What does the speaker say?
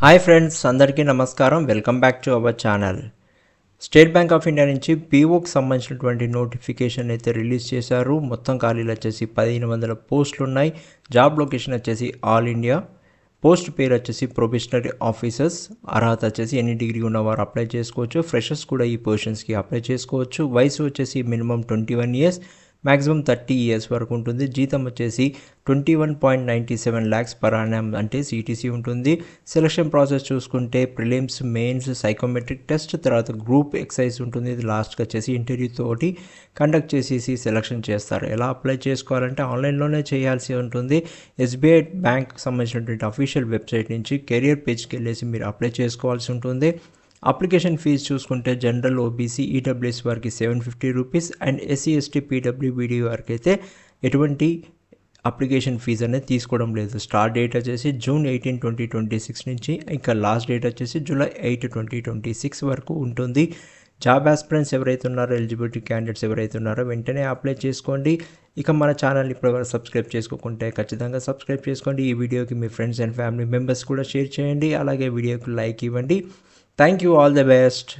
Hi friends, అందరికీ నమస్కారం. Welcome back to our channel. State bank of India నుంచి పీఓకి సంబంధించినటువంటి నోటిఫికేషన్ అయితే రిలీజ్ చేశారు. మొత్తం ఖాళీలు వచ్చేసి 1500 పోస్టులు ఉన్నాయి. జాబ్ లొకేషన్ వచ్చేసి ఆల్ ఇండియా. పోస్ట్ పేరు వచ్చేసి ప్రొబేషనరీ ఆఫీసర్స్. అర్హత వచ్చేసి ఎన్ని డిగ్రీ ఉన్నవారు అప్లై చేసుకోవచ్చు. ఫ్రెషర్స్ కూడా ఈ పొజిషన్స్కి అప్లై చేసుకోవచ్చు. వయసు వచ్చేసి మినిమం 21 ఇయర్స్, మ్యాక్సిమం 30 ఇయర్స్ వరకు ఉంటుంది. జీతం వచ్చేసి 21.97 lakhs పర్ annum అంటే సిటీసీ ఉంటుంది. సెలక్షన్ ప్రాసెస్ చూసుకుంటే ప్రిలిమ్స్, మెయిన్స్, సైకోమెట్రిక్ టెస్ట్, తర్వాత గ్రూప్ ఎక్సైజ్ ఉంటుంది. ఇది లాస్ట్గా వచ్చేసి ఇంటర్వ్యూ తోటి కండక్ట్ చేసేసి సెలక్షన్ చేస్తారు. ఎలా అప్లై చేసుకోవాలంటే ఆన్లైన్లోనే చేయాల్సి ఉంటుంది. ఎస్బీఐ బ్యాంక్ సంబంధించినటువంటి అఫీషియల్ వెబ్సైట్ నుంచి కెరియర్ పేజ్కి వెళ్ళేసి మీరు అప్లై చేసుకోవాల్సి ఉంటుంది. అప్లికేషన్ ఫీజు చూసుకుంటే జనరల్, ఓబీసీ, ఈడబ్ల్యూఎస్ వారికి 750 rupees and SC, ST, PWBD వారికి అయితే ఎటువంటి అప్లికేషన్ ఫీజు అనేది తీసుకోవడం లేదు. స్టార్ట్ డేట్ వచ్చేసి June 18, 2026 నుంచి, ఇంకా లాస్ట్ డేట్ వచ్చేసి July 8, 2026 వరకు ఉంటుంది. జాబ్ ఆస్పిరెంట్స్ ఎవరైతే ఉన్నారో, ఎలిజిబిలిటీ క్యాండిడేట్స్ ఎవరైతే ఉన్నారో వెంటనే అప్లై చేసుకోండి. ఇక మన ఛానల్ ఇప్పటివరకు సబ్స్క్రైబ్ చేసుకోకుంటే ఖచ్చితంగా సబ్స్క్రైబ్ చేసుకోండి. ఈ వీడియోకి మీ ఫ్రెండ్స్ అండ్ ఫ్యామిలీ మెంబర్స్ కూడా షేర్ చేయండి. అలాగే వీడియోకి లైక్ ఇవ్వండి. Thank you. All the best.